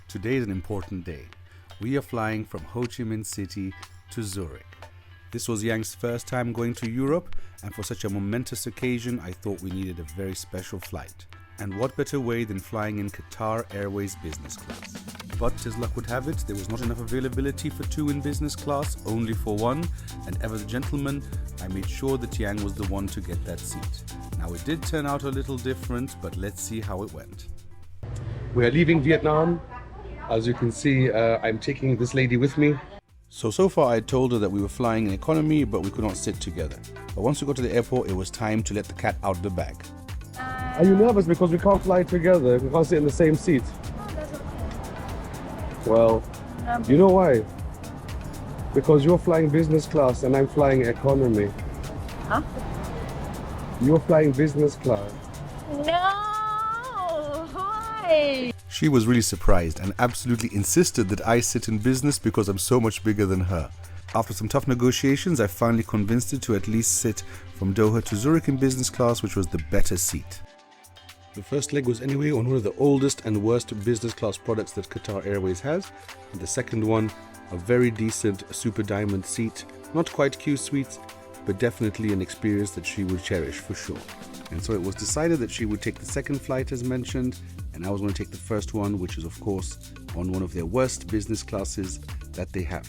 Today is an important day. We are flying from Ho Chi Minh City to Zurich. This was Yang's first time going to Europe, and for such a momentous occasion, I thought we needed a very special flight. And what better way than flying in Qatar Airways business class? But as luck would have it, there was not enough availability for two in business class, only for one, and ever the gentleman, I made sure that Yang was the one to get that seat. Now it did turn out a little different, but let's see how it went. We are leaving Vietnam. As you can see, I'm taking this lady with me. So far I told her that we were flying in economy, but we could not sit together. But once we got to the airport, it was time to let the cat out of the bag. Are you nervous because we can't fly together? We can't sit in the same seat? Oh, that's okay. Well, you know why? Because you're flying business class and I'm flying economy. Huh? You're flying business class. No! Why? She was really surprised and absolutely insisted that I sit in business because I'm so much bigger than her. After some tough negotiations, I finally convinced her to at least sit from Doha to Zurich in business class, which was the better seat. The first leg was anyway on one of the oldest and worst business class products that Qatar Airways has. And the second one, a very decent Super Diamond seat. Not quite Q suites, but definitely an experience that she would cherish for sure. And so it was decided that she would take the second flight as mentioned, and I was going to take the first one, which is of course on one of their worst business classes that they have.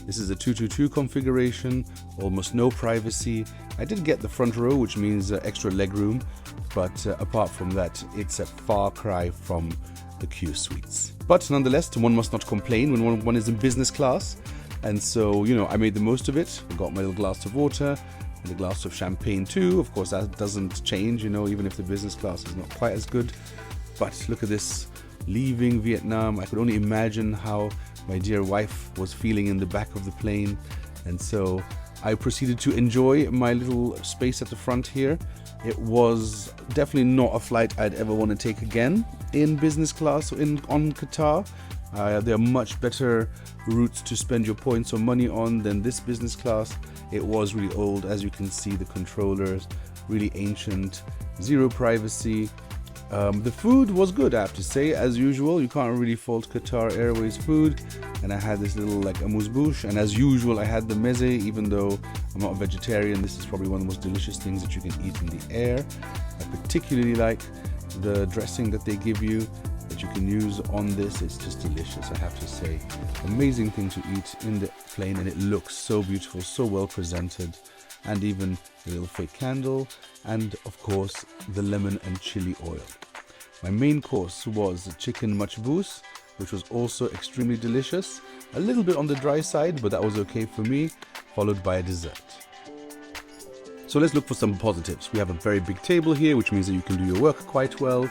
This is a 222 configuration, almost no privacy. I did get the front row, which means extra leg room, but apart from that, it's a far cry from the Q suites. But nonetheless, one must not complain when one is in business class. And so, I made the most of it. I got my little glass of water and a glass of champagne too. Of course, that doesn't change, even if the business class is not quite as good. But look at this, leaving Vietnam. I could only imagine how my dear wife was feeling in the back of the plane. And so I proceeded to enjoy my little space at the front here. It was definitely not a flight I'd ever want to take again in business class on Qatar. There are much better routes to spend your points or money on than this business class. It was really old, as you can see, the controllers, really ancient, zero privacy. The food was good, I have to say, as usual. You can't really fault Qatar Airways food. And I had this little amuse-bouche, and as usual I had the meze, even though I'm not a vegetarian. This is probably one of the most delicious things that you can eat in the air. I particularly like the dressing that they give you that you can use on this. It's just delicious, I have to say. Amazing thing to eat in the plane, and it looks so beautiful, so well presented. And even a little fake candle, and of course the lemon and chili oil. My main course was chicken machbous, which was also extremely delicious. A little bit on the dry side, but that was okay for me, followed by a dessert. So let's look for some positives. We have a very big table here, which means that you can do your work quite well.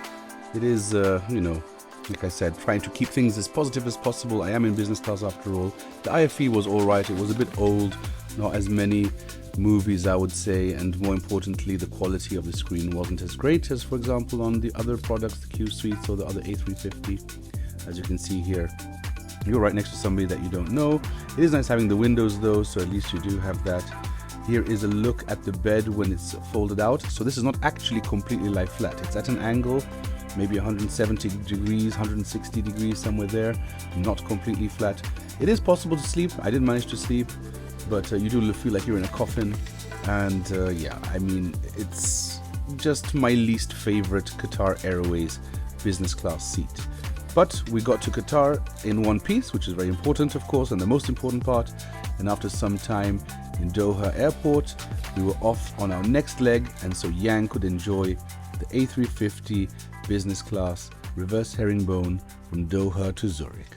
It is, like I said, trying to keep things as positive as possible. I am in business class after all. The IFE was alright, it was a bit old, not as many movies I would say, and more importantly the quality of the screen wasn't as great as, for example, on the other products, the Q suites or the other A350. As you can see here, you're right next to somebody that you don't know. It is nice having the windows though, so at least you do have that. Here is a look at the bed when it's folded out. So this is not actually completely lie flat, it's at an angle, maybe 170 degrees, 160 degrees, somewhere there, not completely flat. It is possible to sleep. I did manage to sleep, but you do feel like you're in a coffin. And it's just my least favorite Qatar Airways business class seat. But we got to Qatar in one piece, which is very important, of course, and the most important part. And after some time in Doha airport, we were off on our next leg, and so Yang could enjoy the A350 business class reverse herringbone from Doha to Zurich.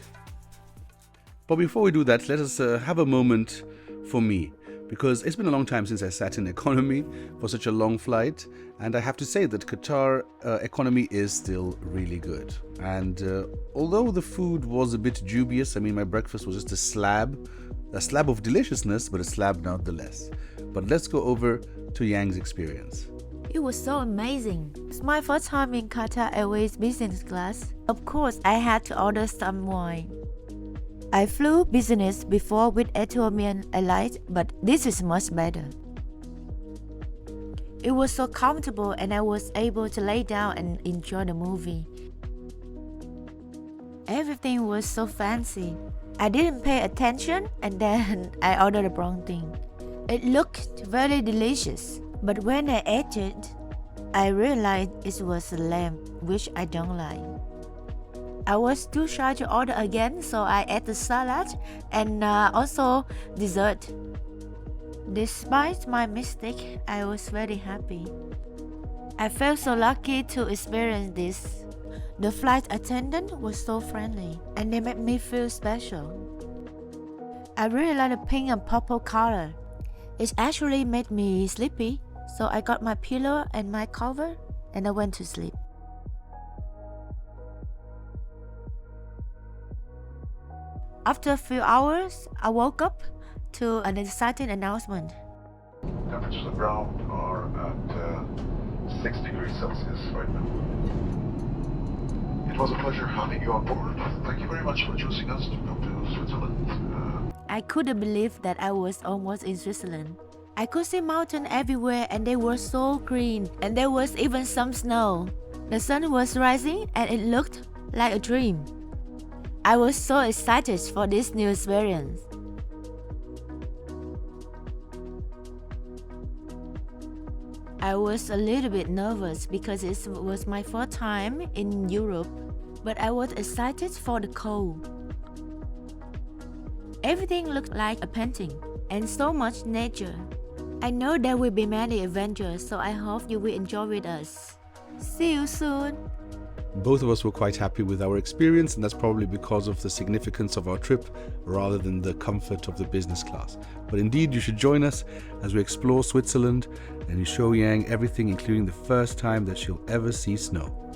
But before we do that, let us have a moment for me, because it's been a long time since I sat in economy for such a long flight, and I have to say that Qatar economy is still really good. And although the food was a bit dubious, my breakfast was just a slab of deliciousness, but a slab nonetheless. But let's go over to Yang's experience. It was so amazing. It's my first time in Qatar Airways business class. Of course, I had to order some wine. I flew business before with Ethiopian Airlines, but this is much better. It was so comfortable and I was able to lay down and enjoy the movie. Everything was so fancy. I didn't pay attention and then I ordered the wrong thing. It looked very delicious, but when I ate it, I realized it was lamb, which I don't like. I was too shy to order again, so I ate the salad and also dessert. Despite my mistake, I was very happy. I felt so lucky to experience this. The flight attendant was so friendly and they made me feel special. I really like the pink and purple color. It actually made me sleepy, so I got my pillow and my cover and I went to sleep. After a few hours, I woke up to an exciting announcement. Temperatures of ground are at 6 degrees Celsius right now. It was a pleasure having you on board. Thank you very much for choosing us to come to Switzerland. I couldn't believe that I was almost in Switzerland. I could see mountains everywhere and they were so green, and there was even some snow. The sun was rising and it looked like a dream. I was so excited for this new experience. I was a little bit nervous because it was my first time in Europe, but I was excited for the cold. Everything looked like a painting and so much nature. I know there will be many adventures, so I hope you will enjoy with us. See you soon! Both of us were quite happy with our experience, and that's probably because of the significance of our trip rather than the comfort of the business class. But indeed, you should join us as we explore Switzerland and you show Yang everything, including the first time that she'll ever see snow.